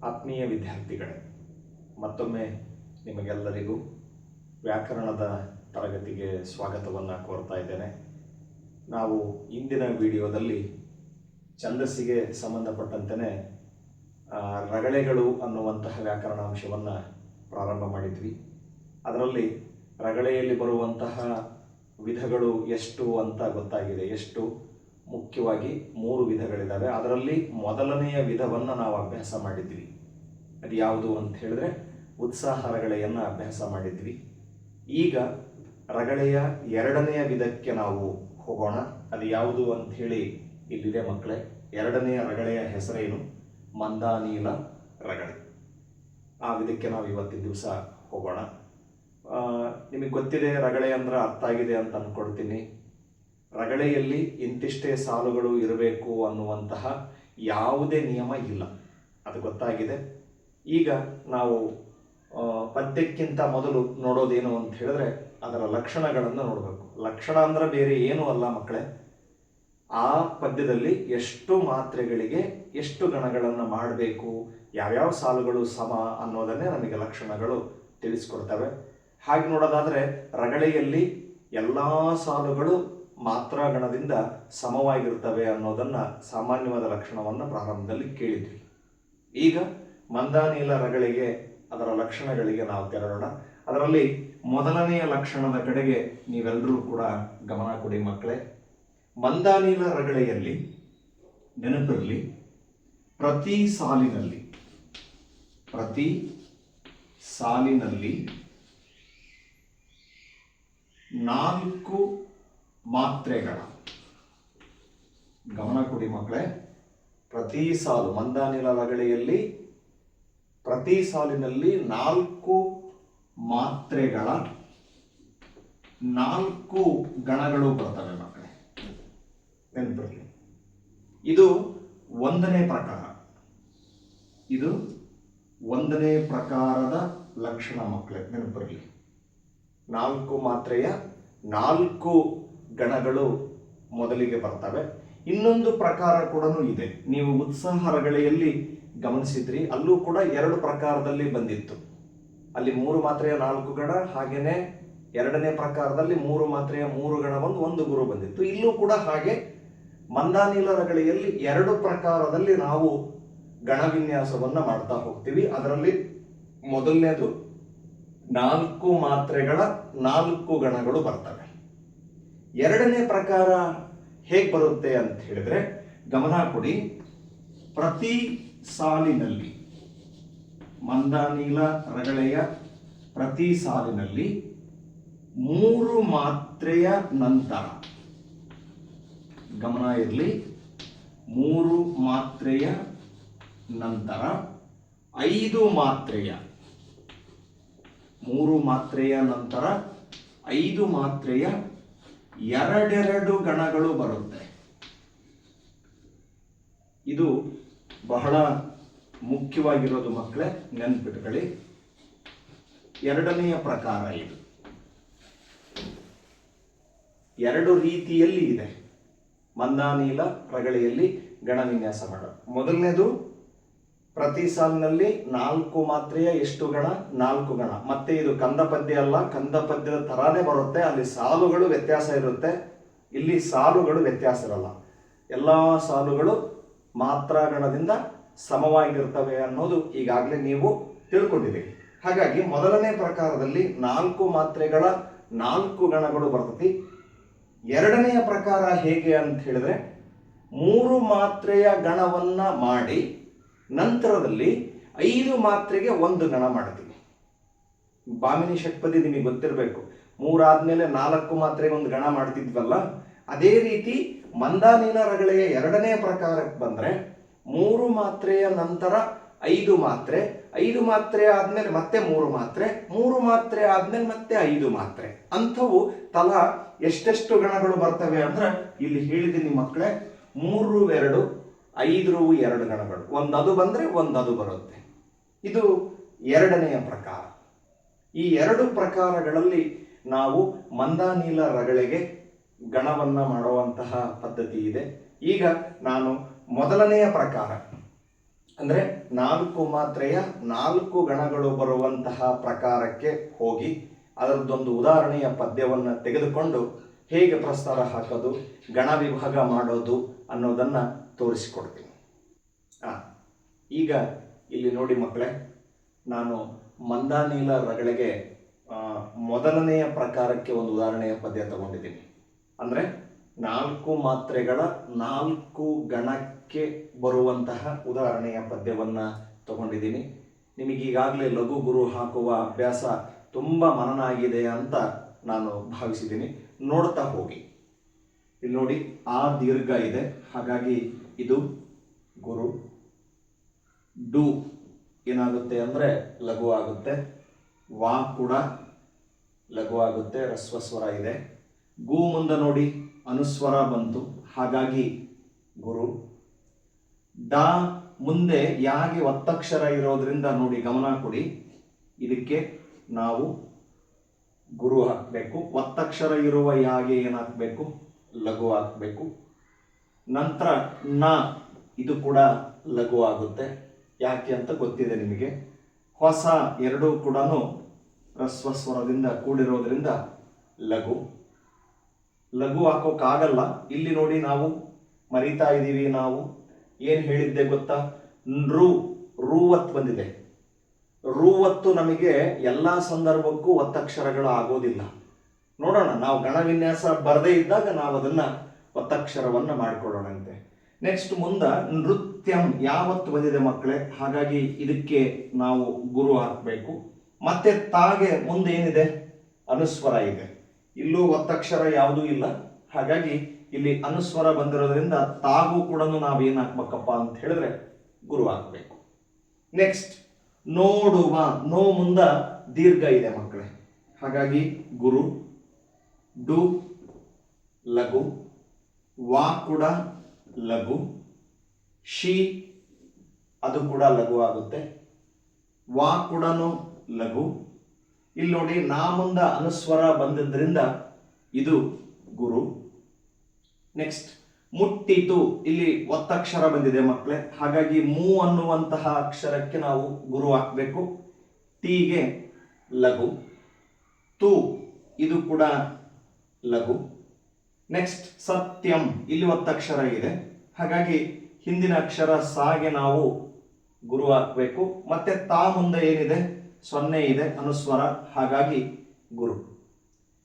ಆತ್ಮೀಯ ವಿದ್ಯಾರ್ಥಿಗಳೇ, ಮತ್ತೊಮ್ಮೆ ನಿಮಗೆಲ್ಲರಿಗೂ ವ್ಯಾಕರಣದ ತರಗತಿಗೆ ಸ್ವಾಗತವನ್ನು ಕೋರ್ತಾ ಇದ್ದೇನೆ. ನಾವು ಇಂದಿನ ವಿಡಿಯೋದಲ್ಲಿ ಛಂದಸ್ಸಿಗೆ ಸಂಬಂಧಪಟ್ಟಂತೆ ರಗಳೆಗಳು ಅನ್ನುವಂತಹ ವ್ಯಾಕರಣಾಂಶವನ್ನು ಪ್ರಾರಂಭ ಮಾಡಿದ್ವಿ. ಅದರಲ್ಲಿ ರಗಳೆಯಲ್ಲಿ ಬರುವಂತಹ ವಿಧಗಳು ಎಷ್ಟು ಅಂತ ಗೊತ್ತಾಗಿದೆ. ಎಷ್ಟು ಮುಖ್ಯವಾಗಿ 3 ವಿಧಗಳಿದ್ದಾವೆ. ಅದರಲ್ಲಿ ಮೊದಲನೆಯ ವಿಧವನ್ನು ನಾವು ಅಭ್ಯಾಸ ಮಾಡಿದ್ವಿ. ಅದು ಯಾವುದು ಅಂತ ಹೇಳಿದ್ರೆ ಉತ್ಸಾಹ ರಗಳೆಯನ್ನು ಅಭ್ಯಾಸ ಮಾಡಿದ್ವಿ. ಈಗ ರಗಳೆಯ 2ನೆಯ ವಿಧಕ್ಕೆ ನಾವು ಹೋಗೋಣ. ಅದು ಯಾವುದು ಅಂತ ಹೇಳಿ ಇಲ್ಲಿದೆ ಮಕ್ಕಳೇ. 2ನೆಯ ರಗಳೆಯ ಹೆಸರೇನು? ಮಂದಾನೀಲ ರಗಳೆ. ಆ ವಿಧಕ್ಕೆ ನಾವು ಇವತ್ತಿನ ದಿವಸ ಹೋಗೋಣ. ನಿಮಗೆ ಗೊತ್ತಿದೆ ರಗಳೆ ಅಂದ್ರೆ ಅರ್ಥ ಆಗಿದೆ ಅಂತ ಅಂದ್ಕೊಳ್ತೀನಿ. ರಗಳೆಯಲ್ಲಿ ಇಂತಿಷ್ಟೇ ಸಾಲುಗಳು ಇರಬೇಕು ಅನ್ನುವಂತಹ ಯಾವುದೇ ನಿಯಮ ಇಲ್ಲ, ಅದು ಗೊತ್ತಾಗಿದೆ. ಈಗ ನಾವು ಪದ್ಯಕ್ಕಿಂತ ಮೊದಲು ನೋಡೋದೇನು ಅಂತ ಹೇಳಿದ್ರೆ ಅದರ ಲಕ್ಷಣಗಳನ್ನು ನೋಡಬೇಕು. ಲಕ್ಷಣ ಅಂದ್ರೆ ಬೇರೆ ಏನೂ ಅಲ್ಲ ಮಕ್ಕಳೇ, ಆ ಪದ್ಯದಲ್ಲಿ ಎಷ್ಟು ಮಾತ್ರೆಗಳಿಗೆ ಎಷ್ಟು ಗಣಗಳನ್ನು ಮಾಡಬೇಕು, ಯಾವ್ಯಾವ ಸಾಲುಗಳು ಸಮ ಅನ್ನೋದನ್ನೇ ನಮಗೆ ಲಕ್ಷಣಗಳು ತಿಳಿಸ್ಕೊಡ್ತವೆ. ಹಾಗೆ ನೋಡೋದಾದರೆ ರಗಳೆಯಲ್ಲಿ ಎಲ್ಲ ಸಾಲುಗಳು ಮಾತ್ರಾಗಣದಿಂದ ಸಮವಾಗಿರ್ತವೆ ಅನ್ನೋದನ್ನು ಸಾಮಾನ್ಯವಾದ ಲಕ್ಷಣವನ್ನು ಪ್ರಾರಂಭದಲ್ಲಿ ಕೇಳಿದ್ವಿ. ಈಗ ಮಂದಾನೀಲ ರಗಳೆಗೆ ಅದರ ಲಕ್ಷಣಗಳಿಗೆ ನಾವು ತೆರಳೋಣ. ಅದರಲ್ಲಿ ಮೊದಲನೆಯ ಲಕ್ಷಣದ ಕಡೆಗೆ ನೀವೆಲ್ಲರೂ ಕೂಡ ಗಮನ ಕೊಡಿ ಮಕ್ಕಳೇ. ಮಂದಾನೀಲ ರಗಳೆಯಲ್ಲಿ ನೆನಪಿರಲಿ, ಪ್ರತಿ ಸಾಲಿನಲ್ಲಿ 4 ಮಾತ್ರೆಗಳ, ಗಮನ ಕೊಡಿ ಮಕ್ಕಳೇ, ಪ್ರತಿ ಸಾಲು ಮಂದಾನೀಲ ರಗಳೆಯಲ್ಲಿ ಪ್ರತಿ ಸಾಲಿನಲ್ಲಿ 4 ಮಾತ್ರೆಗಳ 4 ಗಣಗಳು ಬರ್ತವೆ ಮಕ್ಕಳೇ, ನೆನಪಿರಲಿ. ಇದು 1ನೇ ಪ್ರಕಾರ. ಇದು 1ನೇ ಪ್ರಕಾರದ ಲಕ್ಷಣ ಮಕ್ಕಳೇ, ನೆನಪಿರಲಿ. 4 ಮಾತ್ರೆಯ 4 ಗಣಗಳು ಮೊದಲಿಗೆ ಬರ್ತವೆ. ಇನ್ನೊಂದು ಪ್ರಕಾರ ಕೂಡ ಇದೆ. ನೀವು ಉತ್ಸಾಹ ರಗಳೆಯಲ್ಲಿ ಗಮನಿಸಿದ್ರಿ, ಅಲ್ಲೂ ಕೂಡ 2 ಪ್ರಕಾರದಲ್ಲಿ ಬಂದಿತ್ತು. ಅಲ್ಲಿ 3 ಮಾತ್ರೆಯ 4 ಗಣ, ಹಾಗೇನೆ 2ನೇ ಪ್ರಕಾರದಲ್ಲಿ 3 ಮಾತ್ರೆಯ 3 ಗಣ ಬಂದು 1 ಗುರು ಬಂದಿತ್ತು. ಇಲ್ಲೂ ಕೂಡ ಹಾಗೆ ಮಂದಾನೀಲ ರಗಳೆಯಲ್ಲಿ 2 ಪ್ರಕಾರದಲ್ಲಿ ನಾವು ಗಣವಿನ್ಯಾಸವನ್ನ ಮಾಡ್ತಾ ಹೋಗ್ತೀವಿ. ಅದರಲ್ಲಿ ಮೊದಲನೇದು 4 ಮಾತ್ರೆಗಳ 4 ಗಣಗಳು ಬರ್ತವೆ. 2ನೇ ಪ್ರಕಾರ ಹೇಗೆ ಬರುತ್ತೆ ಅಂತ ಹೇಳಿದ್ರೆ ಗಮನ ಕೊಡಿ. ಪ್ರತಿ ಸಾಲಿನಲ್ಲಿ ಮಂದಾನೀಲ ರಗಳೆಯ ಪ್ರತಿ ಸಾಲಿನಲ್ಲಿ 3 ಮಾತ್ರೆಯ ನಂತರ, ಗಮನ ಇರಲಿ, 3 ಮಾತ್ರೆಯ ನಂತರ 5 ಮಾತ್ರೆಯ 3 ಮಾತ್ರೆಯ ನಂತರ 5 ಮಾತ್ರೆಯ 2 ಗಣಗಳು ಬರುತ್ತೆ. ಇದು ಬಹಳ ಮುಖ್ಯವಾಗಿರೋದು ಮಕ್ಕಳೇ, ನೆನಪಿಟ್ಕೊಳ್ಳಿ. 2ನೆಯ ಪ್ರಕಾರ ಇದು 2 ರೀತಿಯಲ್ಲಿ ಇದೆ ಮಂದಾನೀಲ ರಗಳೆಯಲ್ಲಿ ಗಣವಿನ್ಯಾಸ ಮಾಡೋದು. ಮೊದಲನೇದು ಪ್ರತಿ ಸಾಲಿನಲ್ಲಿ 4 ಮಾತ್ರೆಯ ಎಷ್ಟು ಗಣ? 4 ಗಣ. ಮತ್ತೆ ಇದು ಕಂದ ಪದ್ಯ ಅಲ್ಲ, ಕಂದ ಪದ್ಯದ ತರಾನೇ ಬರುತ್ತೆ. ಅಲ್ಲಿ ಸಾಲುಗಳು ವ್ಯತ್ಯಾಸ ಇರುತ್ತೆ, ಇಲ್ಲಿ ಸಾಲುಗಳು ವ್ಯತ್ಯಾಸ ಇರಲ್ಲ. ಎಲ್ಲ ಸಾಲುಗಳು ಮಾತ್ರಾಗಣದಿಂದ ಸಮವಾಗಿರ್ತವೆ ಅನ್ನೋದು ಈಗಾಗಲೇ ನೀವು ತಿಳ್ಕೊಂಡಿದ್ದೀರಿ. ಹಾಗಾಗಿ ಮೊದಲನೇ ಪ್ರಕಾರದಲ್ಲಿ 4 ಮಾತ್ರೆಗಳ 4 ಗಣಗಳು ಬರ್ತತಿ. 2ನೆಯ ಪ್ರಕಾರ ಹೇಗೆ ಅಂತ ಹೇಳಿದ್ರೆ 3 ಮಾತ್ರೆಯ ಗಣವನ್ನ ಮಾಡಿ ನಂತರದಲ್ಲಿ 5 ಮಾತ್ರೆಗೆ 1 ಗಣ ಮಾಡ್ತೀವಿ. ಬಾಮಿನಿ ಷಟ್ಪದಿ ನಿಮಗೆ ಗೊತ್ತಿರಬೇಕು. 3 ಆದ್ಮೇಲೆ 4 ಮಾತ್ರೆಗೆ 1 ಗಣ ಮಾಡ್ತಿದ್ವಲ್ಲ, ಅದೇ ರೀತಿ ಮಂದಾನೀಲ ರಗಳೆಯ 2ನೇ ಪ್ರಕಾರಕ್ಕೆ ಬಂದ್ರೆ 3 ಮಾತ್ರೆಯ ನಂತರ 5 ಮಾತ್ರೆ, 5 ಮಾತ್ರೆ ಆದ್ಮೇಲೆ ಮತ್ತೆ 3 ಮಾತ್ರೆ, 3 ಮಾತ್ರೆ ಆದ್ಮೇಲೆ ಮತ್ತೆ 5 ಮಾತ್ರೆ. ಅಂಥವು ತಲಾ ಎಷ್ಟೆಷ್ಟು ಗಣಗಳು ಬರ್ತವೆ ಅಂದ್ರೆ ಇಲ್ಲಿ ಹೇಳಿದ್ದೀನಿ ಮಕ್ಕಳೇ, 3 2 5 2 ಗಣಗಳು. ಅದು ಬಂದ್ರೆ ಅದು ಬರುತ್ತೆ. ಇದು 2ನೆಯ ಪ್ರಕಾರ. ಈ 2 ಪ್ರಕಾರಗಳಲ್ಲಿ ನಾವು ಮಂದಾನೀಲ ರಗಳೆಗೆ ಗಣವನ್ನ ಮಾಡುವಂತಹ ಪದ್ಧತಿ ಇದೆ. ಈಗ ನಾನು ಮೊದಲನೆಯ ಪ್ರಕಾರ ಅಂದ್ರೆ 4 ಮಾತ್ರೆಯ 4 ಗಣಗಳು ಬರುವಂತಹ ಪ್ರಕಾರಕ್ಕೆ ಹೋಗಿ ಅದರದ್ದೊಂದು ಉದಾಹರಣೆಯ ಪದ್ಯವನ್ನು ತೆಗೆದುಕೊಂಡು ಹೇಗೆ ಪ್ರಸ್ತಾರ ಹಾಕೋದು, ಗಣ ವಿಭಾಗ ಮಾಡೋದು ಅನ್ನೋದನ್ನ ತೋರಿಸಿಕೊಡ್ತೀನಿ. ಈಗ ಇಲ್ಲಿ ನೋಡಿ ಮಕ್ಕಳೇ, ನಾನು ಮಂದಾನೀಲ ರಗಳೆಗೆ ಮೊದಲನೆಯ ಪ್ರಕಾರಕ್ಕೆ ಒಂದು ಉದಾಹರಣೆಯ ಪದ್ಯ ತಗೊಂಡಿದ್ದೀನಿ. ಅಂದ್ರೆ 4 ಮಾತ್ರೆಗಳ 4 ಗಣಕ್ಕೆ ಬರುವಂತಹ ಉದಾಹರಣೆಯ ಪದ್ಯವನ್ನ ತಗೊಂಡಿದ್ದೀನಿ. ನಿಮಗೆ ಈಗಾಗಲೇ ಲಘು ಗುರು ಹಾಕುವ ಅಭ್ಯಾಸ ತುಂಬ ಮನನ ಆಗಿದೆ ಅಂತ ನಾನು ಭಾವಿಸಿದ್ದೀನಿ. ನೋಡ್ತಾ ಹೋಗಿ. ಇಲ್ಲಿ ನೋಡಿ, ಆ ದೀರ್ಘ ಇದೆ, ಹಾಗಾಗಿ ಇದು ಗುರು. ಡು ಏನಾಗುತ್ತೆ ಅಂದ್ರೆ ಲಘು ಆಗುತ್ತೆ. ವಾ ಕೂಡ ಲಘು ಆಗುತ್ತೆ, ರಸ್ವಸ್ವರ ಇದೆ. ಗು ಮುಂದೆ ನೋಡಿ ಅನುಸ್ವರ ಬಂತು, ಹಾಗಾಗಿ ಗುರು. ಡ ಮುಂದೆ ಯಾಗೆ ಒತ್ತಕ್ಷರ ಇರೋದ್ರಿಂದ ನೋಡಿ ಗಮನ ಕೊಡಿ, ಇದಕ್ಕೆ ನಾವು ಗುರು ಹಾಕಬೇಕು. ಒತ್ತಕ್ಷರ ಇರುವ ಯಾಗೆ ಏನಾಗಬೇಕು, ಲಘು ಹಾಕಬೇಕು. ನಂತರ ನ ಇದು ಕೂಡ ಲಘು ಆಗುತ್ತೆ. ಯಾಕೆ ಅಂತ ಗೊತ್ತಿದೆ ನಿಮಗೆ. ಹೊಸ ಎರಡೂ ಕೂಡ ರಸ್ವಸ್ವರದಿಂದ ಕೂಡಿರೋದ್ರಿಂದ ಲಘು. ಲಘು ಹಾಕೋಕ್ಕಾಗಲ್ಲ. ಇಲ್ಲಿ ನೋಡಿ, ನಾವು ಮರಿತಾ ಇದ್ದೀವಿ. ನಾವು ಏನು ಹೇಳಿದ್ದೆ ಗೊತ್ತಾ, ರೂವತ್ ಬಂದಿದೆ. ರೂವತ್ತು ನಮಗೆ ಎಲ್ಲ ಸಂದರ್ಭಕ್ಕೂ ಒತ್ತಕ್ಷರಗಳು ಆಗೋದಿಲ್ಲ. ನೋಡೋಣ, ನಾವು ಗಣವಿನ್ಯಾಸ ಬರದೇ ಇದ್ದಾಗ ನಾವು ಅದನ್ನ ಒತ್ತಕ್ಷರವನ್ನ ಮಾಡಿಕೊಳ್ಳೋಣಂತೆ. ನೆಕ್ಸ್ಟ್ ಮುಂದೆ ನೃತ್ಯಂ ಯಾವತ್ತು ಬಂದಿದೆ ಮಕ್ಕಳೇ, ಹಾಗಾಗಿ ಇದಕ್ಕೆ ನಾವು ಗುರು ಹಾಕಬೇಕು. ಮತ್ತೆ ತಾಗೆ ಮುಂದೆ ಏನಿದೆ, ಅನುಸ್ವರ ಇದೆ. ಇಲ್ಲೂ ಒತ್ತಕ್ಷರ ಯಾವುದೂ ಇಲ್ಲ, ಹಾಗಾಗಿ ಇಲ್ಲಿ ಅನುಸ್ವರ ಬಂದಿರೋದ್ರಿಂದ ತಾಗೂ ಕೂಡ ನಾವೇನು ಹಾಕ್ಬೇಕಪ್ಪ ಅಂತ ಹೇಳಿದ್ರೆ ಗುರು ಹಾಕಬೇಕು. ನೆಕ್ಸ್ಟ್ ನೋಡುವ, ನೋ ಮುಂದ ದೀರ್ಘ ಇದೆ ಮಕ್ಕಳೇ, ಹಾಗಾಗಿ ಗುರು. ಡು ಲಘು. ವಾ ಕೂಡ ಲಘು. ಶಿ ಅದು ಕೂಡ ಲಘು ಆಗುತ್ತೆ. ವಾ ಕೂಡ ಲಘು. ಇಲ್ಲಿ ನೋಡಿ, ನಾ ಮುಂದ ಅನುಸ್ವರ ಬಂದಿದ್ದರಿಂದ ಇದು ಗುರು. ನೆಕ್ಸ್ಟ್ ಮುಟ್ಟಿತು, ಇಲ್ಲಿ ಒತ್ತಕ್ಷರ ಬಂದಿದೆ ಮಕ್ಕಳೇ, ಹಾಗಾಗಿ ಮೂ ಅನ್ನುವಂತಹ ಅಕ್ಷರಕ್ಕೆ ನಾವು ಗುರು ಹಾಕಬೇಕು. ಟೀಗೆ ಲಘು. ತು ಇದು ಕೂಡ ಲಘು. ನೆಕ್ಸ್ಟ್ ಸತ್ಯಂ, ಇಲ್ಲಿ ಒತ್ತಕ್ಷರ ಇದೆ, ಹಾಗಾಗಿ ಹಿಂದಿನ ಅಕ್ಷರ ಸಾಗೆ ನಾವು ಗುರು ಹಾಕಬೇಕು. ಮತ್ತೆ ತಾ ಮುಂದೆ ಏನಿದೆ, 0 ಇದೆ, ಅನುಸ್ವರ, ಹಾಗಾಗಿ ಗುರು.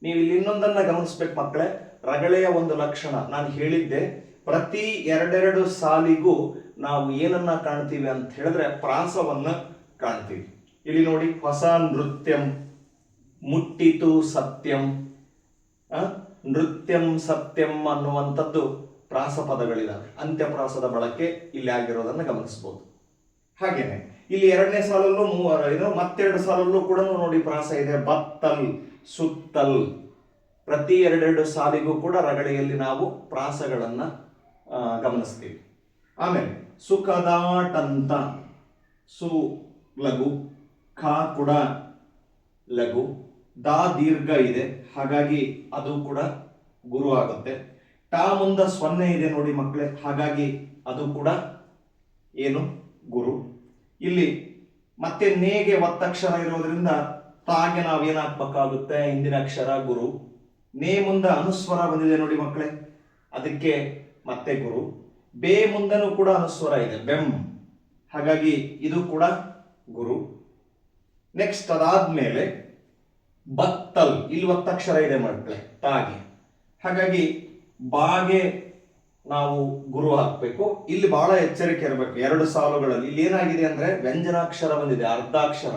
ನೀವು ಇಲ್ಲಿ ಇನ್ನೊಂದನ್ನ ಗಮನಿಸ್ಬೇಕು ಮಕ್ಕಳೇ, ರಗಳೆಯ ಒಂದು ಲಕ್ಷಣ ನಾನು ಹೇಳಿದ್ದೆ, ಪ್ರತಿ ಎರಡೆರಡು ಸಾಲಿಗೂ ನಾವು ಏನನ್ನ ಕಾಣ್ತೀವಿ ಅಂತ ಹೇಳಿದ್ರೆ ಪ್ರಾಸವನ್ನ ಕಾಣ್ತೀವಿ. ಇಲ್ಲಿ ನೋಡಿ, ಹೊಸ ನೃತ್ಯಂ, ಮುಟ್ಟಿತು ಸತ್ಯಂ, ನೃತ್ಯಂ ಸತ್ಯಂ ಅನ್ನುವಂಥದ್ದು ಪ್ರಾಸ ಪದಗಳಿದಾವೆ. ಅಂತ್ಯಪ್ರಾಸದ ಬಳಕೆ ಇಲ್ಲಿ ಆಗಿರೋದನ್ನ ಗಮನಿಸಬಹುದು. ಹಾಗೇನೆ ಇಲ್ಲಿ ಎರಡನೇ ಸಾಲಲ್ಲೂ ಮತ್ತೆರಡು ಸಾಲಲ್ಲೂ ಕೂಡ ನೋಡಿ ಪ್ರಾಸ ಇದೆ. ಬತ್ತಲ್, ಸುತ್ತಲ್, ಪ್ರತಿ ಎರಡೆರಡು ಸಾಲಿಗೂ ಕೂಡ ರಗಳೆಯಲ್ಲಿ ನಾವು ಪ್ರಾಸಗಳನ್ನ ಗಮನಿಸ್ತೀವಿ. ಆಮೇಲೆ ಸುಖದಾಟಂತ, ಸು ಲಘು. ಖ ಕೂಡ ಲಘು. ದಾ ದೀರ್ಘ ಇದೆ, ಹಾಗಾಗಿ ಅದು ಕೂಡ ಗುರು ಆಗುತ್ತೆ. ಟಾ ಮುಂದ 0 ಇದೆ ನೋಡಿ ಮಕ್ಕಳೇ, ಹಾಗಾಗಿ ಅದು ಕೂಡ ಏನು, ಗುರು. ಇಲ್ಲಿ ಮತ್ತೆ ನೇಗೆ ಒತ್ತಕ್ಷರ ಇರೋದ್ರಿಂದ ತಾಗೆ ನಾವೇನ್ ಹಾಕ್ಬೇಕಾಗುತ್ತೆ, ಹಿಂದಿನ ಅಕ್ಷರ ಗುರು. ನೇ ಮುಂದ ಅನುಸ್ವರ ಬಂದಿದೆ ನೋಡಿ ಮಕ್ಕಳೇ, ಅದಕ್ಕೆ ಮತ್ತೆ ಗುರು. ಬೇ ಮುಂದನೂ ಕೂಡ ಅನುಸ್ವರ ಇದೆ, ಬೆಂ, ಹಾಗಾಗಿ ಇದು ಕೂಡ ಗುರು. ನೆಕ್ಸ್ಟ್ ಅದಾದ್ಮೇಲೆ ಬತ್ತಲ್, ಇಲ್ಲಿ ಒತ್ತಕ್ಷರ ಇದೆ ಮಕ್ಕಳೇ, ತಾಗೆ, ಹಾಗಾಗಿ ಬಾಗೆ ನಾವು ಗುರು ಹಾಕಬೇಕು. ಇಲ್ಲಿ ಬಹಳ ಎಚ್ಚರಿಕೆ ಇರಬೇಕು. ಎರಡು ಸಾಲುಗಳಲ್ಲಿ ಇಲ್ಲಿ ಏನಾಗಿದೆ ಅಂದ್ರೆ ವ್ಯಂಜನಾಕ್ಷರ ಬಂದಿದೆ, ಅರ್ಧಾಕ್ಷರ.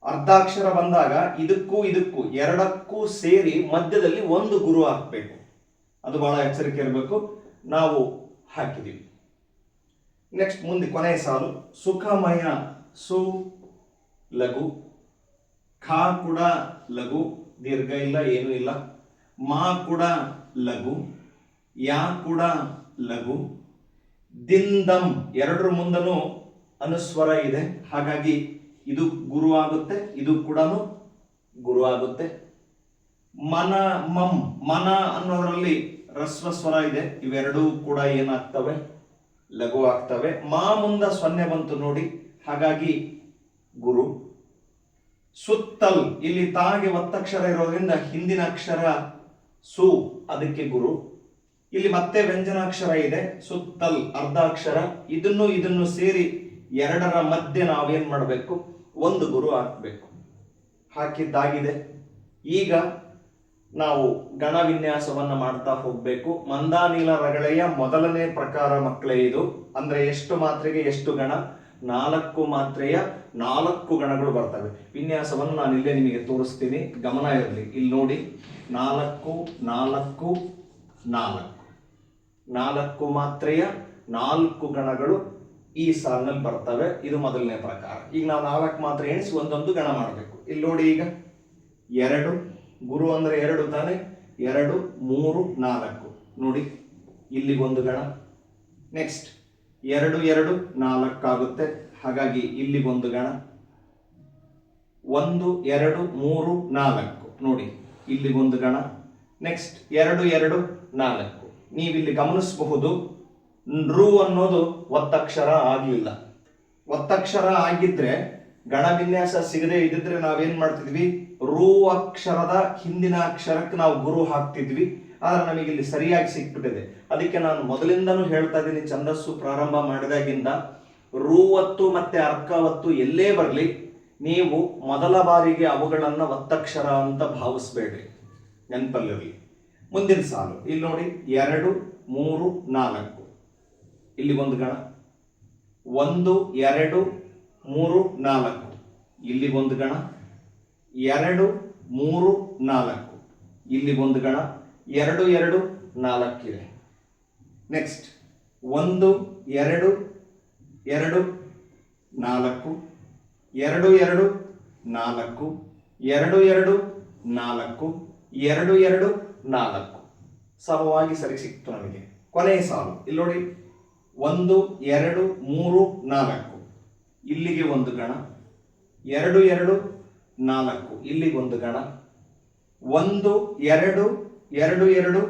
ಅರ್ಧಾಕ್ಷರ ಬಂದಾಗ ಇದಕ್ಕೂ ಇದಕ್ಕೂ ಎರಡಕ್ಕೂ ಸೇರಿ ಮಧ್ಯದಲ್ಲಿ ಒಂದು ಗುರು ಹಾಕಬೇಕು. ಅದು ಬಹಳ ಎಚ್ಚರಿಕೆ ಇರಬೇಕು. ನಾವು ಹಾಕಿದೀವಿ. ನೆಕ್ಸ್ಟ್ ಮುಂದೆ ಕೊನೆಯ ಸಾಲು ಸುಖಮಯ, ಸು ಲಘು. ಖ ಕೂಡ ಲಘು, ದೀರ್ಘ ಇಲ್ಲ, ಏನೂ ಇಲ್ಲ. ಮಾ ಕೂಡ ಲಘು. ಯಾ ಕೂಡ ಲಘು. ದಿಂದಂ, ಎರಡರ ಮುಂದನು ಅನುಸ್ವರ ಇದೆ, ಹಾಗಾಗಿ ಇದು ಗುರು ಆಗುತ್ತೆ, ಇದು ಕೂಡ ಗುರು ಆಗುತ್ತೆ. ಮನ ಮಂ, ಮನ ಅನ್ನೋದ್ರಲ್ಲಿ ರಸ್ವ ಸ್ವರ ಇದೆ, ಇವೆರಡೂ ಕೂಡ ಏನಾಗ್ತವೆ, ಲಘು ಆಗ್ತವೆ. ಮಾ ಮುಂದ ಸೊನ್ನೆ ಬಂತು ನೋಡಿ, ಹಾಗಾಗಿ ಗುರು. ಸುತ್ತಲ್, ಇಲ್ಲಿ ತಾಗೆ ಒತ್ತಕ್ಷರ ಇರೋದ್ರಿಂದ ಹಿಂದಿನ ಅಕ್ಷರ ಸು, ಅದಕ್ಕೆ ಗುರು. ಇಲ್ಲಿ ಮತ್ತೆ ವ್ಯಂಜನಾಕ್ಷರ ಇದೆ, ಸುತ್ತಲ್ ಅರ್ಧಾಕ್ಷರ. ಇದನ್ನು ಸೇರಿ ಎರಡರ ಮಧ್ಯೆ ನಾವೇನ್ ಮಾಡಬೇಕು, ಒಂದು ಗುರು ಹಾಕಬೇಕು. ಹಾಕಿದ್ದಾಗಿದೆ. ಈಗ ನಾವು ಗಣ ವಿನ್ಯಾಸವನ್ನ ಮಾಡ್ತಾ ಹೋಗ್ಬೇಕು. ಮಂದಾನಿಲ ರಗಳೆಯ ಮೊದಲನೇ ಪ್ರಕಾರ ಮಕ್ಕಳೇ ಇದು. ಅಂದ್ರೆ ಎಷ್ಟು ಮಾತ್ರೆಗೆ ಎಷ್ಟು ಗಣ, 4 ಮಾತ್ರೆಯ 4 ಗಣಗಳು ಬರ್ತವೆ. ವಿನ್ಯಾಸವನ್ನು ನಾನು ಇಲ್ಲೇ ನಿಮಗೆ ತೋರಿಸ್ತೀನಿ, ಗಮನ ಇರಲಿ. ಇಲ್ಲಿ ನೋಡಿ, 4 4 4 4 ಮಾತ್ರೆಯ 4 ಗಣಗಳು ಈ ಸಾಲಿನಲ್ಲಿ ಬರ್ತವೆ. ಇದು ಮೊದಲನೇ ಪ್ರಕಾರ. ಈಗ ನಾವು 4 ಮಾತ್ರೆ ಎಣಿಸಿ ಒಂದೊಂದು ಗಣ ಮಾಡಬೇಕು. ಇಲ್ಲಿ ನೋಡಿ, ಈಗ 2 ಗುರು ಅಂದ್ರೆ 2 ತಾನೆ, 2 3 4 ನೋಡಿ, ಇಲ್ಲಿಗೊಂದು ಗಣ. ನೆಕ್ಸ್ಟ್ 2 2 4 ಆಗುತ್ತೆ, ಹಾಗಾಗಿ ಇಲ್ಲಿಗೊಂದು ಗಣ. 1 2 3 4 ನೋಡಿ, ಇಲ್ಲಿಗೊಂದು ಗಣ. ನೆಕ್ಸ್ಟ್ 2 2 4. ನೀವಿಲ್ಲಿ ಗಮನಿಸಬಹುದು, ನೃ ಅನ್ನೋದು ಒತ್ತಕ್ಷರ ಆಗಲಿಲ್ಲ. ಒತ್ತಕ್ಷರ ಆಗಿದ್ರೆ ಗಣ ವಿನ್ಯಾಸ ಸಿಗದೆ ಇದ್ದಿದ್ರೆ ನಾವೇನ್ ಮಾಡ್ತಿದ್ವಿ, ರು ಅಕ್ಷರದ ಹಿಂದಿನ ಅಕ್ಷರಕ್ಕೆ ನಾವು ಗುರು ಹಾಕ್ತಿದ್ವಿ. ಆದ್ರೆ ನಮಗೆ ಇಲ್ಲಿ ಸರಿಯಾಗಿ ಸಿಕ್ಬಿಟ್ಟಿದೆ. ಅದಕ್ಕೆ ನಾನು ಮೊದಲಿಂದನೂ ಹೇಳ್ತಾ ಇದ್ದೀನಿ, ಛಂದಸ್ಸು ಪ್ರಾರಂಭ ಮಾಡಿದಾಗಿಂದ ರು ಒತ್ತು ಮತ್ತೆ ಅರ್ಕ ಒತ್ತು ಎಲ್ಲೇ ಬರಲಿ, ನೀವು ಮೊದಲ ಬಾರಿಗೆ ಅವುಗಳನ್ನ ಒತ್ತಕ್ಷರ ಅಂತ ಭಾವಿಸ್ಬೇಡ್ರಿ, ನೆನಪಲ್ಲಿರಲಿ. ಮುಂದಿನ ಸಾಲು ಇಲ್ಲಿ ನೋಡಿ, 2 3 4 ಇಲ್ಲಿ ಒಂದು ಗಣ. 1 2 3 4 ಇಲ್ಲಿ ಒಂದು ಗಣ. 2 3 4 ಇಲ್ಲಿ ಒಂದು ಗಣ. 2 2 4 ಇದೆ. ನೆಕ್ಸ್ಟ್ 1 2 2 4 2 2 4 2 2 4 2 2 4 ಸಮವಾಗಿ ಸರಿ ಸಿಕ್ತು ನಮಗೆ. ಕೊನೆಯ ಸಾಲು ಇಲ್ಲಿ ನೋಡಿ, 1 2 3 4 ಇಲ್ಲಿಗೆ ಒಂದು ಗಣ. 2 2 4 ಇಲ್ಲಿಗೆ ಒಂದು ಗಣ. 1 2 2 2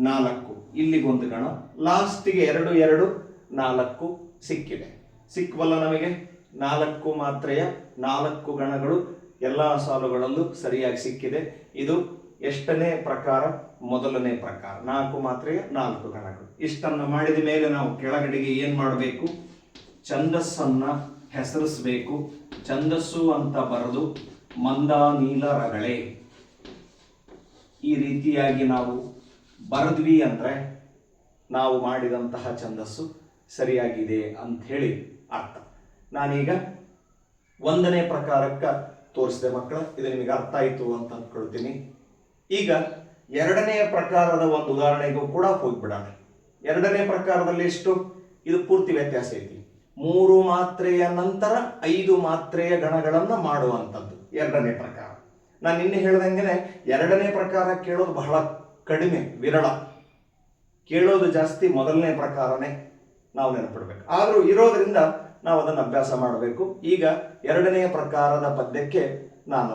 4 ಇಲ್ಲಿಗೊಂದು ಗಣ. ಲಾಸ್ಟಿಗೆ 2 2 4 ಸಿಕ್ಕಿದೆ. ಸಿಕ್ಕವಲ್ಲ ನಮಗೆ, 4 ಮಾತ್ರೆಯ 4 ಗಣಗಳು ಎಲ್ಲಾ ಸಾಲುಗಳಲ್ಲೂ ಸರಿಯಾಗಿ ಸಿಕ್ಕಿದೆ. ಇದು ಎಷ್ಟನೇ ಪ್ರಕಾರ, ಮೊದಲನೇ ಪ್ರಕಾರ. 4 ಮಾತ್ರೆಯ 4 ಗಣಗಳು. ಇಷ್ಟನ್ನು ಮಾಡಿದ ಮೇಲೆ ನಾವು ಕೆಳಗಡೆಗೆ ಏನ್ ಮಾಡಬೇಕು, ಛಂದಸ್ಸನ್ನ ಹೆಸರಿಸಬೇಕು. ಛಂದಸ್ಸು ಅಂತ ಬರೆದು ಮಂದಾನೀಲ ರಗಳೆ ಈ ರೀತಿಯಾಗಿ ನಾವು ಬರೆದ್ವಿ ಅಂದ್ರೆ ನಾವು ಮಾಡಿದಂತಹ ಛಂದಸ್ಸು ಸರಿಯಾಗಿದೆ ಅಂತ ಹೇಳಿ ಅರ್ಥ. ನಾನೀಗ 1ನೇ ಪ್ರಕಾರಕ್ಕೆ ತೋರಿಸಿದೆ ಮಕ್ಕಳ, ಇದು ನಿಮಗೆ ಅರ್ಥ ಆಯ್ತು ಅಂತ ಅಂದ್ಕೊಳ್ತೀನಿ. ಈಗ 2ನೇ ಪ್ರಕಾರದ ಒಂದು ಉದಾಹರಣೆಗೂ ಕೂಡ ಹೋಗ್ಬಿಡೋಣ. 2ನೇ ಪ್ರಕಾರದಲ್ಲಿ ಎಷ್ಟು, ಇದು ಪೂರ್ತಿ ವ್ಯತ್ಯಾಸ ಐತಿ. 3 ಮಾತ್ರೆಯ ನಂತರ 5 ಮಾತ್ರೆಯ ಗಣಗಳನ್ನ ಮಾಡುವಂಥದ್ದು 2ನೇ ಪ್ರಕಾರ. ನಾನು ನಿನ್ನೆ ಹೇಳ್ದಂಗೆನೆ 2ನೇ ಪ್ರಕಾರ ಕೇಳೋದು ಬಹಳ ಕಡಿಮೆ, ವಿರಳ. ಕೇಳೋದು ಜಾಸ್ತಿ 1ನೇ ಪ್ರಕಾರನೇ ನಾವು ನೆನಪಿಡ್ಬೇಕು. ಆದರೂ ಇರೋದ್ರಿಂದ ನಾವು ಅದನ್ನು ಅಭ್ಯಾಸ ಮಾಡಬೇಕು. ಈಗ 2ನೇ ಪ್ರಕಾರದ ಪದ್ಯಕ್ಕೆ ನಾನು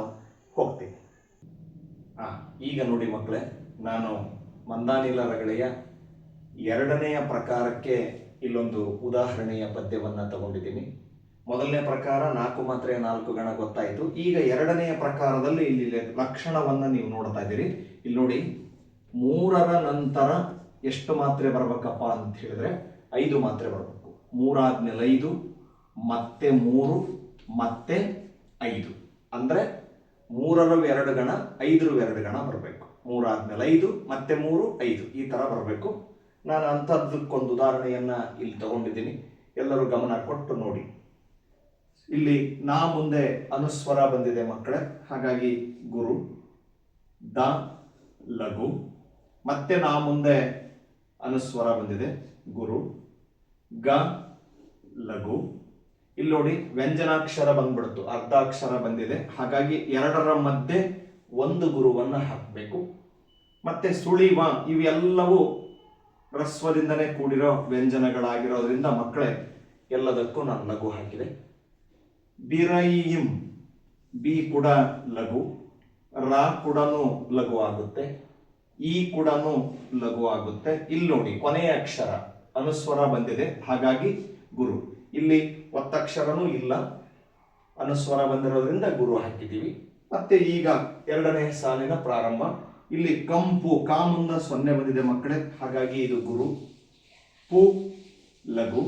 ಹೋಗ್ತೀನಿ. ಈಗ ನೋಡಿ ಮಕ್ಕಳೇ, ನಾನು ಮಂದಾನಿಲ ರಗಳೆಯ 2ನೇ ಪ್ರಕಾರಕ್ಕೆ ಇಲ್ಲೊಂದು ಉದಾಹರಣೆಯ ಪದ್ಯವನ್ನ ತಗೊಂಡಿದ್ದೀನಿ. 1ನೇ ಪ್ರಕಾರ 4 ಮಾತ್ರೆಯ 4 ಗಣ ಗೊತ್ತಾಯಿತು. ಈಗ 2ನೇ ಪ್ರಕಾರದಲ್ಲಿ ಇಲ್ಲಿ ಲಕ್ಷಣವನ್ನ ನೀವು ನೋಡ್ತಾ ಇದ್ದೀರಿ. ಇಲ್ಲಿ ನೋಡಿ, 3ರ ನಂತರ ಎಷ್ಟು ಮಾತ್ರೆ ಬರ್ಬೇಕಪ್ಪ ಅಂತ ಹೇಳಿದ್ರೆ 5 ಮಾತ್ರೆ ಬರಬೇಕು. 3 ಆದ್ಮೇಲೆ 5 ಮತ್ತೆ 3 ಮತ್ತೆ 5 ಅಂದ್ರೆ 3ರ 2 ಗಣ 5ರ 2 ಗಣ ಬರಬೇಕು. 3 ಆದ್ಮೇಲೆ 5 ಮತ್ತೆ 3 5 ಈ ತರ ಬರಬೇಕು. ನಾನು ಅಂಥದ್ದಕ್ಕೊಂದು ಉದಾಹರಣೆಯನ್ನ ಇಲ್ಲಿ ತಗೊಂಡಿದ್ದೀನಿ, ಎಲ್ಲರೂ ಗಮನ ಕೊಟ್ಟು ನೋಡಿ. ಇಲ್ಲಿ ನಾ ಮುಂದೆ ಅನುಸ್ವರ ಬಂದಿದೆ ಮಕ್ಕಳೇ, ಹಾಗಾಗಿ ಗುರು. ದ ಲಘು. ಮತ್ತೆ ನಾ ಮುಂದೆ ಅನುಸ್ವರ ಬಂದಿದೆ, ಗುರು. ಗ ಲಘು. ಇಲ್ಲಿ ನೋಡಿ, ವ್ಯಂಜನಾಕ್ಷರ ಬಂದ್ಬಿಡ್ತು, ಅರ್ಧಾಕ್ಷರ ಬಂದಿದೆ, ಹಾಗಾಗಿ 2ರ ಮಧ್ಯೆ ಒಂದು ಗುರುವನ್ನ ಹಾಕಬೇಕು. ಮತ್ತೆ ಸುಳಿವ, ಇವೆಲ್ಲವೂ ರಸ್ವದಿಂದನೇ ಕೂಡಿರೋ ವ್ಯಂಜನಗಳಾಗಿರೋದ್ರಿಂದ ಮಕ್ಕಳೇ ಎಲ್ಲದಕ್ಕೂ ನಾನು ಲಘು ಹಾಕಿದೆ. ಬಿರಯಿಂ, ಬಿ ಕೂಡ ಲಘು. ರಾ ಕೂಡನು ಲಘು ಆಗುತ್ತೆ. ಈ ಕೂಡನು ಲಘು ಆಗುತ್ತೆ. ಇಲ್ಲಿ ನೋಡಿ, ಕೊನೆಯ ಅಕ್ಷರ ಅನುಸ್ವರ ಬಂದಿದೆ, ಹಾಗಾಗಿ ಗುರು. ಇಲ್ಲಿ ಒತ್ತಕ್ಷರನೂ ಇಲ್ಲ, ಅನುಸ್ವರ ಬಂದಿರೋದ್ರಿಂದ ಗುರು ಹಾಕಿದ್ದೀವಿ. ಮತ್ತೆ ಈಗ ಎರಡನೇ ಸಾಲಿನ ಪ್ರಾರಂಭ. ಇಲ್ಲಿ ಕಂಪು, ಕಾ ಮುಂದ ಸೊನ್ನೆ ಬಂದಿದೆ ಮಕ್ಕಳೇ, ಹಾಗಾಗಿ ಇದು ಗುರು. ಪು ಲಘು.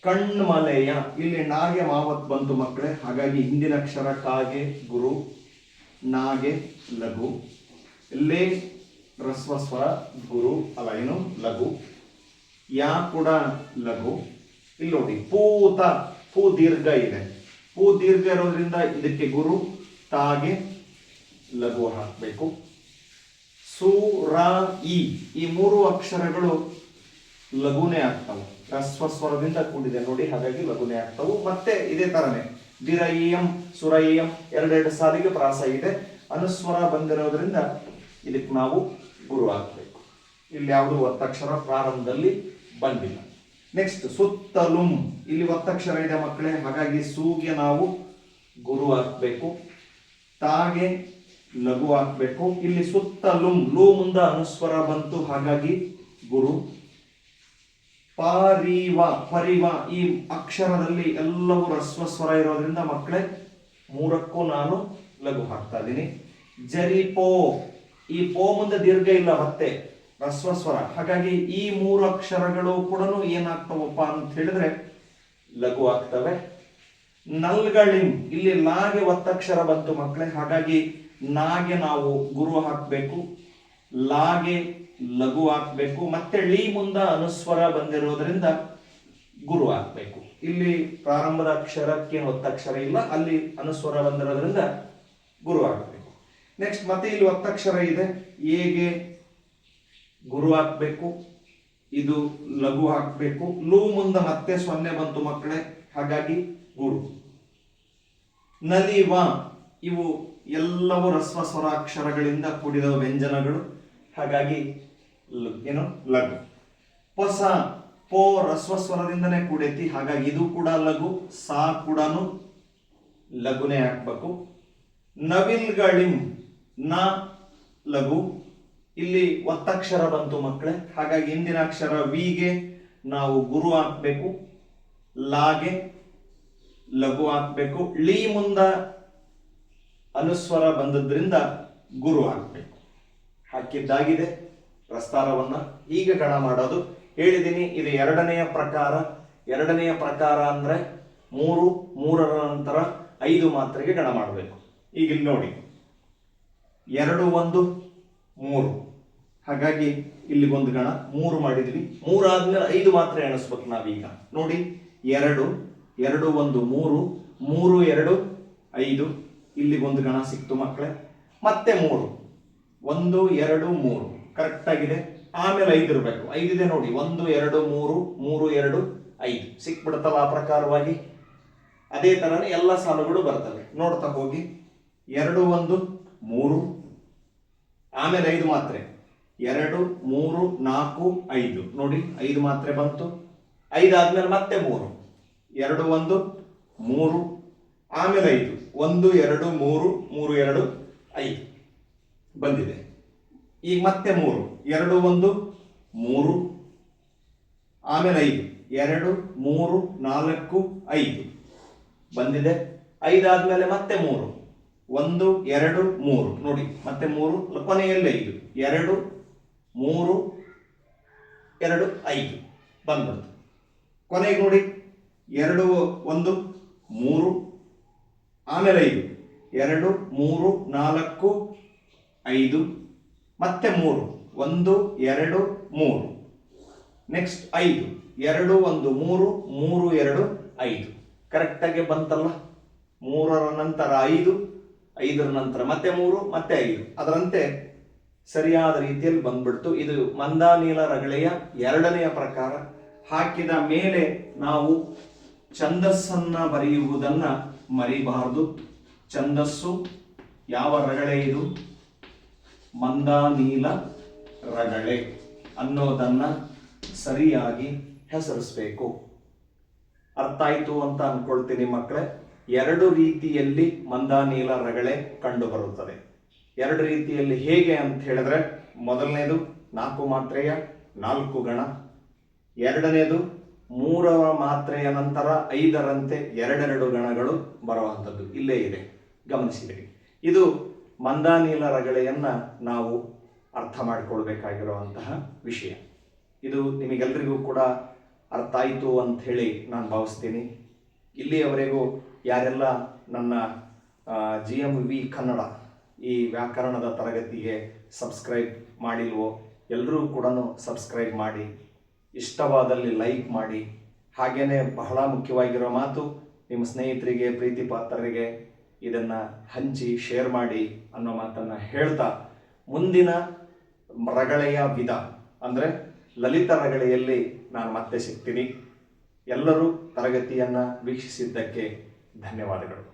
ಕಣ್ಮಲೆಯ, ಇಲ್ಲಿ ನಾಗೆ ಮಾವತ್ ಬಂತು ಮಕ್ಕಳೇ, ಹಾಗಾಗಿ ಹಿಂದಿನ ಅಕ್ಷರ ಕಾಗೆ ಗುರು, ನಾಗೆ ಲಘು. ಲೇ ರಸ್ವ ಸ್ವರ ಗುರು, ಅಲ್ಲ ಏನು ಲಘು. ಯಾ ಕೂಡ ಲಘು. ಇಲ್ಲಿ ನೋಡಿ ಪೂತ, ಪೂ ದೀರ್ಘ ಇದೆ, ಪೂ ದೀರ್ಘ ಇರೋದ್ರಿಂದ ಇದಕ್ಕೆ ಗುರು, ತಾಗೆ ಲಘು ಹಾಕಬೇಕು. ಸು ರ ಈ ಮೂರು ಅಕ್ಷರಗಳು ಲಘುನೇ ಆಗ್ತವೆ, ರಸ್ವ ಸ್ವರದಿಂದ ಕೂಡಿದೆ ನೋಡಿ, ಹಾಗಾಗಿ ಲಘುನೇ ಆಗ್ತವು. ಮತ್ತೆ ಇದೇ ತರನೇ ದಿರಯ್ಯಂ ಸುರಯ್ಯಂ ಎರಡೆರಡು ಸಾಲಿಗೆ ಪ್ರಾಸ ಇದೆ, ಅನುಸ್ವರ ಬಂದಿರೋದ್ರಿಂದ ಇದಕ್ಕೆ ನಾವು ಗುರು ಹಾಕಬೇಕು. ಇಲ್ಲಿ ಯಾವುದು ಒತ್ತಕ್ಷರ ಪ್ರಾರಂಭದಲ್ಲಿ ಬಂದಿಲ್ಲ. ನೆಕ್ಸ್ಟ್ ಸುತ್ತಲುಂ, ಇಲ್ಲಿ ಒತ್ತಕ್ಷರ ಇದೆ ಮಕ್ಕಳೇ, ಹಾಗಾಗಿ ಸೂಗೆ ನಾವು ಗುರು ಹಾಕಬೇಕು, ತಾಗೆ ಲಘು ಹಾಕಬೇಕು. ಇಲ್ಲಿ ಸುತ್ತಲುಂ, ಲೂ ಮುಂದ ಅನುಸ್ವರ ಬಂತು, ಹಾಗಾಗಿ ಗುರು. ಪರಿವ, ಪರಿವ ಈ ಅಕ್ಷರದಲ್ಲಿ ಎಲ್ಲವೂ ರಸ್ವ ಸ್ವರ ಇರೋದ್ರಿಂದ ಮಕ್ಕಳೇ ಮೂರಕ್ಕೂ ನಾನು ಲಘು ಹಾಕ್ತಾ ಇದ್ದೀನಿ. ಜರಿಪೋ, ಈ ಪೋ ಮುಂದೆ ದೀರ್ಘ ಇಲ್ಲ, ಮತ್ತೆ ರಸ್ವ ಸ್ವರ, ಹಾಗಾಗಿ ಈ ಮೂರು ಅಕ್ಷರಗಳು ಕೂಡ ಏನಾಗ್ತವಪ್ಪ ಅಂತ ಹೇಳಿದ್ರೆ ಲಘು ಆಗ್ತವೆ. ನಲ್ಗಳಿಂ, ಇಲ್ಲಿ ಲಾಗೆ ಒತ್ತಕ್ಷರ ಬಂತು ಮಕ್ಕಳೇ, ಹಾಗಾಗಿ ನಾಗೆ ನಾವು ಗುರು ಹಾಕಬೇಕು, ಲಾಗೆ ಲಘು ಹಾಕಬೇಕು. ಮತ್ತೆ ಳಿ ಮುಂದ ಅನುಸ್ವರ ಬಂದಿರೋದ್ರಿಂದ ಗುರು ಹಾಕಬೇಕು. ಇಲ್ಲಿ ಪ್ರಾರಂಭದ ಅಕ್ಷರಕ್ಕೆ ಒತ್ತಕ್ಷರ ಇಲ್ಲ, ಅಲ್ಲಿ ಅನುಸ್ವರ ಬಂದಿರೋದ್ರಿಂದ ಗುರು ಹಾಕಬೇಕು. ನೆಕ್ಸ್ಟ್ ಮತ್ತೆ ಇಲ್ಲಿ ಒತ್ತಕ್ಷರ ಇದೆ, ಏಗೆ ಗುರು ಹಾಕಬೇಕು, ಇದು ಲಘು ಹಾಕಬೇಕು. ಲೂ ಮುಂದ ಮತ್ತೆ ಸೊನ್ನೆ ಬಂತು ಮಕ್ಕಳೇ, ಹಾಗಾಗಿ ಗುರು. ನಲಿವ, ಇವು ಎಲ್ಲವೂ ರಸ್ವ ಸ್ವರ ಅಕ್ಷರಗಳಿಂದ ಕೂಡಿದ ವ್ಯಂಜನಗಳು, ಹಾಗಾಗಿ ಏನು ಲಘು. ಪೊಸ, ಪೋ ರಸ್ವ ಸ್ವರದಿಂದನೇ ಕೂಡೈತಿ, ಹಾಗಾಗಿ ಇದು ಕೂಡ ಲಘು. ಸಾ ಕೂಡ ಲಘುನೇ ಹಾಕ್ಬೇಕು. ನವಿಲ್ಗಳಿಂ, ನ ಲಘು. ಇಲ್ಲಿ ಒತ್ತಕ್ಷರ ಬಂತು ಮಕ್ಕಳೇ, ಹಾಗಾಗಿ ಹಿಂದಿನ ಅಕ್ಷರ ವಿಗೆ ನಾವು ಗುರು ಹಾಕ್ಬೇಕು, ಲಾಗೆ ಲಘು ಹಾಕ್ಬೇಕು. ಳಿ ಮುಂದ ಅನುಸ್ವರ ಬಂದದ್ರಿಂದ ಗುರು ಹಾಕ್ಬೇಕು. ಹಾಕಿದ್ದಾಗಿದೆ ಪ್ರಸ್ತಾರವನ್ನ. ಈಗ ಗಣ ಮಾಡೋದು ಹೇಳಿದ್ದೀನಿ, ಇದು ಎರಡನೆಯ ಪ್ರಕಾರ. ಎರಡನೆಯ ಪ್ರಕಾರ ಅಂದ್ರೆ 3, 3ರ ನಂತರ 5 ಮಾತ್ರೆಗೆ ಗಣ ಮಾಡಬೇಕು. ಈಗ ಇಲ್ಲಿ ನೋಡಿ 2 1 3, ಹಾಗಾಗಿ ಇಲ್ಲಿ ಒಂದು ಗಣ 3 ಮಾಡಿದ್ವಿ. 3 ಆದ್ಮೇಲೆ 5 ಮಾತ್ರ ಎಣಿಸ್ಬೇಕು ನಾವೀಗ. ನೋಡಿ 2 2 1 3, 3 2 5, ಇಲ್ಲಿ ಒಂದು ಗಣ ಸಿಕ್ತು ಮಕ್ಕಳೇ. ಮತ್ತೆ 3 1 2 3 ಕರೆಕ್ಟ್ ಆಗಿದೆ. ಆಮೇಲೆ 5 ಇರಬೇಕು, 5 ಇದೆ ನೋಡಿ, 1 2 3 3 2 5 ಸಿಕ್ಬಿಡುತ್ತಲ್ಲ ಆ ಪ್ರಕಾರವಾಗಿ. ಅದೇ ತರನೇ ಎಲ್ಲ ಸಾಲುಗಳು ಬರ್ತವೆ, ನೋಡ್ತಾ ಹೋಗಿ. 2 1 3, ಆಮೇಲೆ 5 ಮಾತ್ರೆ 2 3 4 5, ನೋಡಿ 5 ಮಾತ್ರೆ ಬಂತು. 5 ಆದ್ಮೇಲೆ ಮತ್ತೆ 3, 2 1 3, ಆಮೇಲೆ 5, 1 2 3 3 2 5 ಬಂದಿದೆ. ಈಗ ಮತ್ತೆ 3, 2 1 3, ಆಮೇಲೆ 5, 2 3 4 5 ಬಂದಿದೆ. 5 ಆದ್ಮೇಲೆ ಮತ್ತೆ 3, 1 2 3, ನೋಡಿ ಮತ್ತೆ 3, ಕೊನೆಯಲ್ಲಿ 5, 2 3 2 5 ಬಂದ್ಬಿಡ್ತು. ಕೊನೆಗೆ ನೋಡಿ 2 1 3, ಆಮೇಲೆ 5, 2 3 4 5, ಮತ್ತೆ 3, 1 2 3, ನೆಕ್ಸ್ಟ್ 5, 2 1 3 3 2 5 ಕರೆಕ್ಟಾಗಿ ಬಂತಲ್ಲ. 3ರ ನಂತರ 5, 5ರ ನಂತರ ಮತ್ತೆ 3 ಮತ್ತೆ 5, ಅದರಂತೆ ಸರಿಯಾದ ರೀತಿಯಲ್ಲಿ ಬಂದ್ಬಿಡ್ತು. ಇದು ಮಂದಾನೀಲ ರಗಳೆಯ ಎರಡನೆಯ ಪ್ರಕಾರ. ಹಾಕಿದ ಮೇಲೆ ನಾವು ಛಂದಸ್ಸನ್ನ ಬರೆಯುವುದನ್ನ ಮರಿಬಾರದು. ಛಂದಸ್ಸು ಯಾವ ರಗಳೆ ಇದು? ಮಂದಾನೀಲ ರಗಳೆ ಅನ್ನೋದನ್ನ ಸರಿಯಾಗಿ ಹೆಸರಿಸಬೇಕು. ಅರ್ಥ ಆಯ್ತು ಅಂತ ಅನ್ಕೊಳ್ತೀನಿ ಮಕ್ಕಳೇ. 2 ರೀತಿಯಲ್ಲಿ ಮಂದಾನೀಲ ರಗಳೆ ಕಂಡು ಬರುತ್ತದೆ. 2 ರೀತಿಯಲ್ಲಿ ಹೇಗೆ ಅಂತ ಹೇಳಿದ್ರೆ, ಮೊದಲನೇದು 4 ಮಾತ್ರೆಯ 4 ಗಣ, ಎರಡನೇದು 3ರ ಮಾತ್ರೆಯ ನಂತರ 5ರಂತೆ ಎರಡೆರಡು ಗಣಗಳು ಬರುವಂಥದ್ದು ಇಲ್ಲೇ ಇದೆ, ಗಮನಿಸಿದಿರಿ. ಇದು ಮಂದಾನೀಲ ರಗಳೆಯನ್ನು ನಾವು ಅರ್ಥ ಮಾಡಿಕೊಳ್ಬೇಕಾಗಿರುವಂತಹ ವಿಷಯ. ಇದು ನಿಮಗೆಲ್ಲರಿಗೂ ಕೂಡ ಅರ್ಥ ಆಯಿತು ಅಂತ ಹೇಳಿ ನಾನು ಭಾವಿಸ್ತೀನಿ. ಇಲ್ಲಿಯವರೆಗೂ ಯಾರೆಲ್ಲ ನನ್ನ GMV ಕನ್ನಡ ಈ ವ್ಯಾಕರಣದ ತರಗತಿಗೆ ಸಬ್ಸ್ಕ್ರೈಬ್ ಮಾಡಿಲ್ವೋ ಎಲ್ಲರೂ ಕೂಡ ಸಬ್ಸ್ಕ್ರೈಬ್ ಮಾಡಿ, ಇಷ್ಟವಾದಲ್ಲಿ ಲೈಕ್ ಮಾಡಿ. ಹಾಗೆಯೇ ಬಹಳ ಮುಖ್ಯವಾಗಿರೋ ಮಾತು, ನಿಮ್ಮ ಸ್ನೇಹಿತರಿಗೆ, ಪ್ರೀತಿ ಪಾತ್ರರಿಗೆ ಇದನ್ನು ಹಂಚಿ ಶೇರ್ ಮಾಡಿ ಅನ್ನೋ ಮಾತನ್ನು ಹೇಳ್ತಾ, ಮುಂದಿನ ರಗಳೆಯ ವಿಧ ಅಂದರೆ ಲಲಿತ ರಗಳೆಯಲ್ಲಿ ನಾನು ಮತ್ತೆ ಸಿಗ್ತೀನಿ. ಎಲ್ಲರೂ ತರಗತಿಯನ್ನು ವೀಕ್ಷಿಸಿದ್ದಕ್ಕೆ ಧನ್ಯವಾದಗಳು.